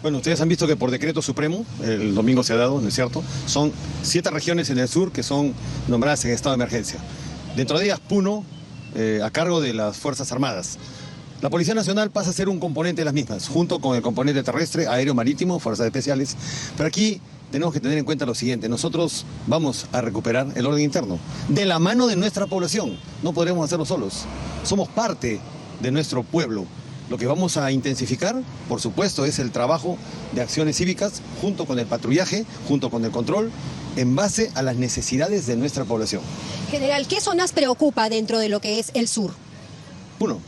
Bueno, ustedes han visto que por decreto supremo, el domingo se ha dado, ¿no es cierto? Son 7 regiones en el sur que son nombradas en estado de emergencia. Dentro de ellas, Puno, a cargo de las Fuerzas Armadas. La Policía Nacional pasa a ser un componente de las mismas, junto con el componente terrestre, aéreo, marítimo, fuerzas especiales. Pero aquí tenemos que tener en cuenta lo siguiente: nosotros vamos a recuperar el orden interno, de la mano de nuestra población. No podremos hacerlo solos. Somos parte de nuestro pueblo. Lo que vamos a intensificar, por supuesto, es el trabajo de acciones cívicas, junto con el patrullaje, junto con el control, en base a las necesidades de nuestra población. General, ¿qué zonas preocupa dentro de lo que es el sur? Uno,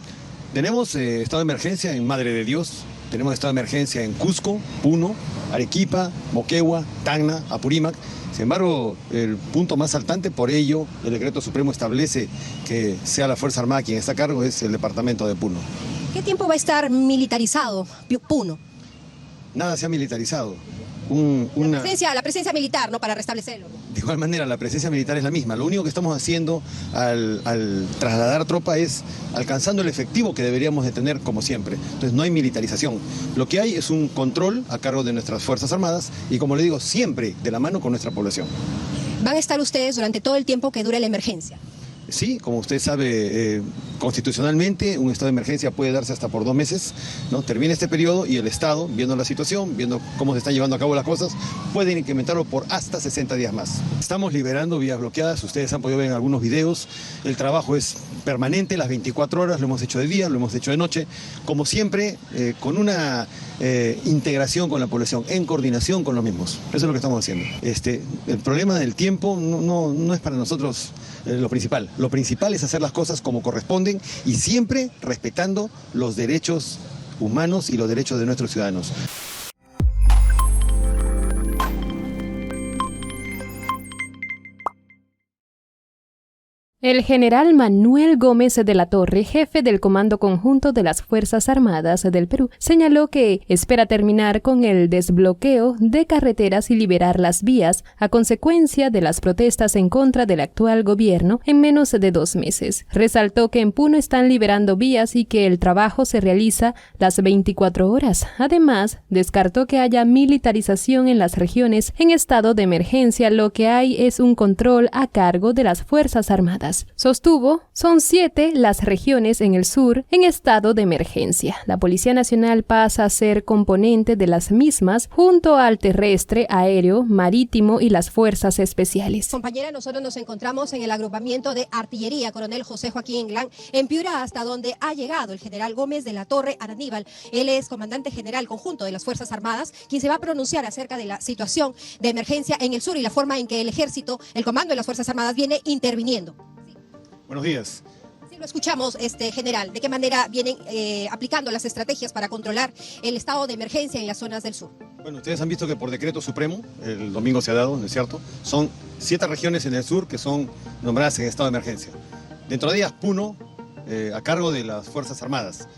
tenemos estado de emergencia en Madre de Dios, tenemos estado de emergencia en Cusco, Puno, Arequipa, Moquegua, Tacna, Apurímac. Sin embargo, el punto más saltante, por ello, el decreto supremo establece que sea la Fuerza Armada quien está a cargo, es el departamento de Puno. ¿Qué tiempo va a estar militarizado Puno? Nada se ha militarizado. La presencia militar, ¿no? Para restablecerlo. De igual manera, la presencia militar es la misma. Lo único que estamos haciendo al trasladar tropa es alcanzando el efectivo que deberíamos de tener como siempre. Entonces no hay militarización. Lo que hay es un control a cargo de nuestras Fuerzas Armadas y, como le digo, siempre de la mano con nuestra población. ¿Van a estar ustedes durante todo el tiempo que dure la emergencia? Sí, como usted sabe, constitucionalmente un estado de emergencia puede darse hasta por 2 meses, ¿no? Termina este periodo y el Estado, viendo la situación, viendo cómo se están llevando a cabo las cosas, pueden incrementarlo por hasta 60 días más. Estamos liberando vías bloqueadas, ustedes han podido ver en algunos videos, el trabajo es permanente, las 24 horas, lo hemos hecho de día, lo hemos hecho de noche, como siempre, con una integración con la población, en coordinación con los mismos. Eso es lo que estamos haciendo. El problema del tiempo no es para nosotros lo principal. Lo principal es hacer las cosas como corresponden y siempre respetando los derechos humanos y los derechos de nuestros ciudadanos. El general Manuel Gómez de la Torre, jefe del Comando Conjunto de las Fuerzas Armadas del Perú, señaló que espera terminar con el desbloqueo de carreteras y liberar las vías a consecuencia de las protestas en contra del actual gobierno en menos de 2 meses. Resaltó que en Puno están liberando vías y que el trabajo se realiza las 24 horas. Además, descartó que haya militarización en las regiones en estado de emergencia. Lo que hay es un control a cargo de las Fuerzas Armadas. Sostuvo, son 7 las regiones en el sur en estado de emergencia. La Policía Nacional pasa a ser componente de las mismas junto al terrestre, aéreo, marítimo y las fuerzas especiales. Compañera, nosotros nos encontramos en el agrupamiento de artillería Coronel José Joaquín Inglán en Piura, hasta donde ha llegado el general Gómez de la Torre Aníbal. Él es comandante general conjunto de las Fuerzas Armadas, quien se va a pronunciar acerca de la situación de emergencia en el sur y la forma en que el ejército, el comando de las Fuerzas Armadas, viene interviniendo. Buenos días. Sí, lo escuchamos, general. ¿De qué manera vienen aplicando las estrategias para controlar el estado de emergencia en las zonas del sur? Bueno, ustedes han visto que por decreto supremo, el domingo se ha dado, ¿no es cierto? Son 7 regiones en el sur que son nombradas en estado de emergencia. Dentro de ellas, Puno, a cargo de las Fuerzas Armadas.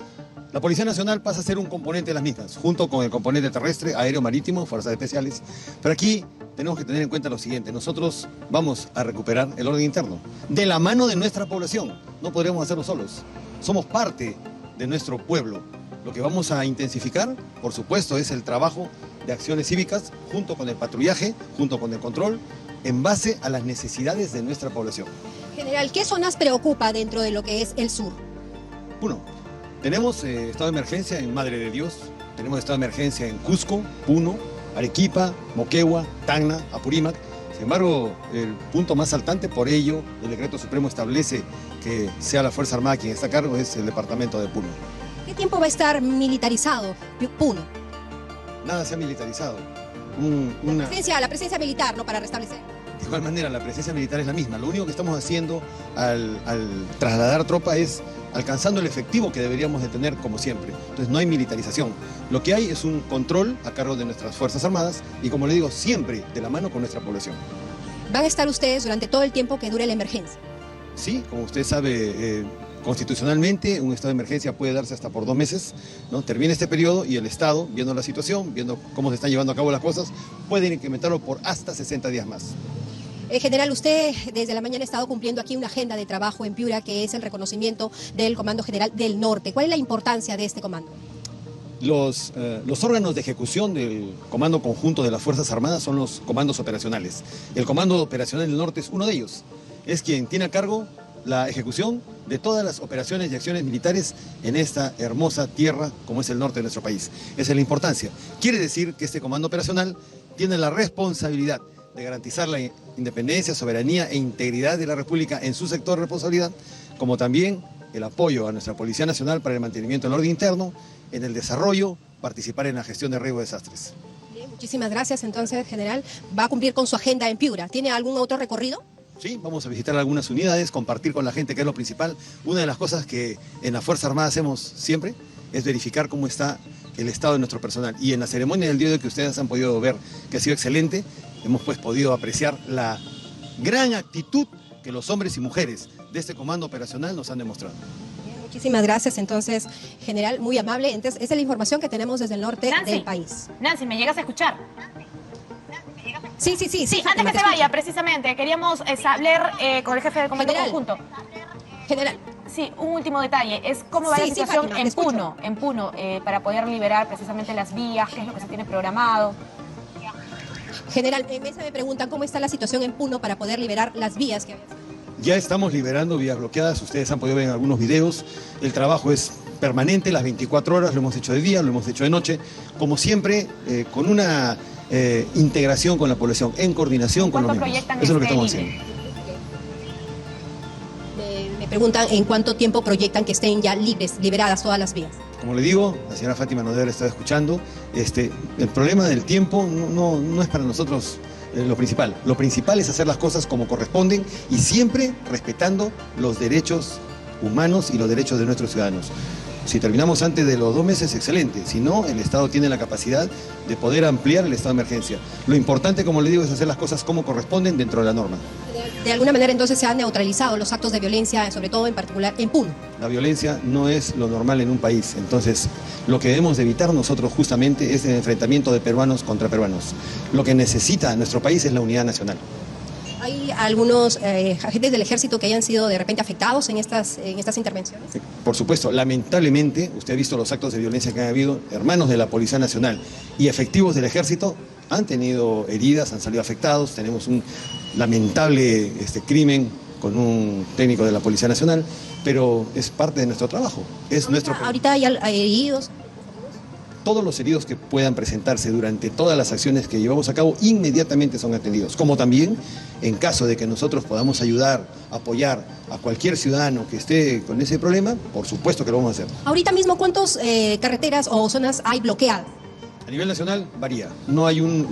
La Policía Nacional pasa a ser un componente de las mismas, junto con el componente terrestre, aéreo, marítimo, fuerzas especiales. Pero aquí tenemos que tener en cuenta lo siguiente: nosotros vamos a recuperar el orden interno, de la mano de nuestra población. No podremos hacerlo solos. Somos parte de nuestro pueblo. Lo que vamos a intensificar, por supuesto, es el trabajo de acciones cívicas, junto con el patrullaje, junto con el control, en base a las necesidades de nuestra población. General, ¿qué zonas preocupa dentro de lo que es el sur? Uno, tenemos estado de emergencia en Madre de Dios, tenemos estado de emergencia en Cusco, Puno, Arequipa, Moquegua, Tacna, Apurímac. Sin embargo, el punto más saltante, por ello, el decreto supremo establece que sea la Fuerza Armada quien está a cargo, es el departamento de Puno. ¿Qué tiempo va a estar militarizado Puno? Nada se ha militarizado. La presencia militar, ¿no? Para restablecer. De igual manera, la presencia militar es la misma. Lo único que estamos haciendo al trasladar tropa es alcanzando el efectivo que deberíamos de tener como siempre. Entonces no hay militarización. Lo que hay es un control a cargo de nuestras Fuerzas Armadas y, como le digo, siempre de la mano con nuestra población. ¿Van a estar ustedes durante todo el tiempo que dure la emergencia? Sí, como usted sabe, constitucionalmente un estado de emergencia puede darse hasta por 2 meses, ¿no? Termina este periodo y el Estado, viendo la situación, viendo cómo se están llevando a cabo las cosas, pueden incrementarlo por hasta 60 días más. General, usted desde la mañana ha estado cumpliendo aquí una agenda de trabajo en Piura, que es el reconocimiento del Comando General del Norte. ¿Cuál es la importancia de este comando? Los órganos de ejecución del Comando Conjunto de las Fuerzas Armadas son los comandos operacionales. El Comando Operacional del Norte es uno de ellos. Es quien tiene a cargo la ejecución de todas las operaciones y acciones militares en esta hermosa tierra como es el norte de nuestro país. Esa es la importancia. Quiere decir que este Comando Operacional tiene la responsabilidad de garantizar la independencia, soberanía e integridad de la República en su sector de responsabilidad, como también el apoyo a nuestra Policía Nacional para el mantenimiento del orden interno, en el desarrollo, participar en la gestión de riesgo de desastres. Bien, muchísimas gracias. Entonces, general, va a cumplir con su agenda en Piura. ¿Tiene algún otro recorrido? Sí, vamos a visitar algunas unidades, compartir con la gente, que es lo principal. Una de las cosas que en la Fuerza Armada hacemos siempre es verificar cómo está el estado de nuestro personal. Y en la ceremonia del día de hoy que ustedes han podido ver, que ha sido excelente, hemos pues podido apreciar la gran actitud que los hombres y mujeres de este comando operacional nos han demostrado. Muchísimas gracias, entonces, general, muy amable. Entonces, esa es la información que tenemos desde el norte del país. Nancy, ¿me llegas a escuchar? Sí, Antes que se vaya, precisamente, queríamos hablar con el jefe del comando conjunto. General. Sí, un último detalle, es cómo va la situación Fátima, en Puno, para poder liberar precisamente las vías, qué es lo que se tiene programado. General, en mesa me preguntan cómo está la situación en Puno para poder liberar las vías que... Ya estamos liberando vías bloqueadas, ustedes han podido ver en algunos videos, el trabajo es permanente, las 24 horas, lo hemos hecho de día, lo hemos hecho de noche, como siempre, con una integración con la población, en coordinación con los mismos. Eso es lo que estamos haciendo. Me preguntan en cuánto tiempo proyectan que estén ya liberadas todas las vías. Como le digo, la señora Fátima nos debe haber estado escuchando, el problema del tiempo no es para nosotros lo principal. Lo principal es hacer las cosas como corresponden y siempre respetando los derechos humanos y los derechos de nuestros ciudadanos. Si terminamos antes de los 2 meses, excelente. Si no, el Estado tiene la capacidad de poder ampliar el estado de emergencia. Lo importante, como le digo, es hacer las cosas como corresponden dentro de la norma. De alguna manera, entonces, se han neutralizado los actos de violencia, sobre todo en particular en Puno. La violencia no es lo normal en un país. Entonces, lo que debemos de evitar nosotros justamente es el enfrentamiento de peruanos contra peruanos. Lo que necesita nuestro país es la unidad nacional. ¿Hay algunos agentes del ejército que hayan sido de repente afectados en estas intervenciones? Por supuesto, lamentablemente, usted ha visto los actos de violencia que han habido, hermanos de la Policía Nacional y efectivos del ejército han tenido heridas, han salido afectados, tenemos un lamentable crimen con un técnico de la Policía Nacional, pero es parte de nuestro trabajo, ¿Ahorita hay heridos? Todos los heridos que puedan presentarse durante todas las acciones que llevamos a cabo inmediatamente son atendidos, como también en caso de que nosotros podamos ayudar, apoyar a cualquier ciudadano que esté con ese problema, por supuesto que lo vamos a hacer. Ahorita mismo, ¿cuántas carreteras o zonas hay bloqueadas? A nivel nacional varía, no hay una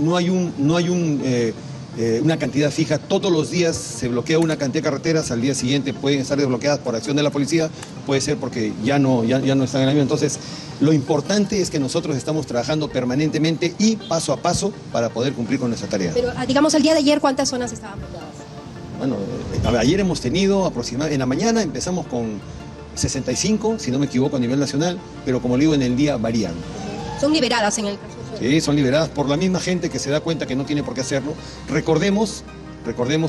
cantidad fija, todos los días se bloquea una cantidad de carreteras, al día siguiente pueden estar desbloqueadas por acción de la policía, puede ser porque ya no están en la misma. Entonces, lo importante es que nosotros estamos trabajando permanentemente y paso a paso para poder cumplir con nuestra tarea. Pero, digamos, el día de ayer, ¿cuántas zonas estaban bloqueadas? Bueno, ayer hemos tenido aproximadamente, en la mañana empezamos con 65, si no me equivoco, a nivel nacional, pero como le digo, en el día varían. Son liberadas en el caso. Sí, son liberadas por la misma gente que se da cuenta que no tiene por qué hacerlo. Recordemos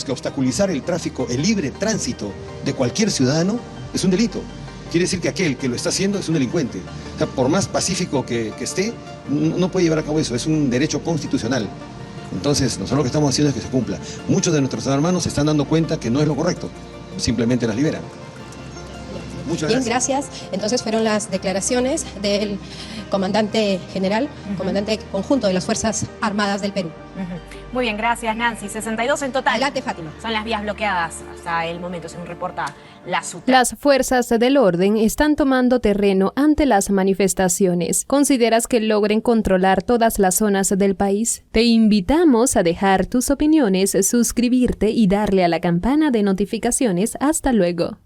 que obstaculizar el tráfico, el libre tránsito de cualquier ciudadano es un delito. Quiere decir que aquel que lo está haciendo es un delincuente. O sea, por más pacífico que esté, no puede llevar a cabo eso, es un derecho constitucional. Entonces, nosotros lo que estamos haciendo es que se cumpla. Muchos de nuestros hermanos se están dando cuenta que no es lo correcto, simplemente las liberan. Muchas gracias. Bien, gracias. Entonces fueron las declaraciones del comandante general, comandante conjunto de las Fuerzas Armadas del Perú. Muy bien, gracias Nancy. 62 en total. Adelante, Fátima. Son las vías bloqueadas hasta el momento, según reporta la SUTRA. Las fuerzas del orden están tomando terreno ante las manifestaciones. ¿Consideras que logren controlar todas las zonas del país? Te invitamos a dejar tus opiniones, suscribirte y darle a la campana de notificaciones. Hasta luego.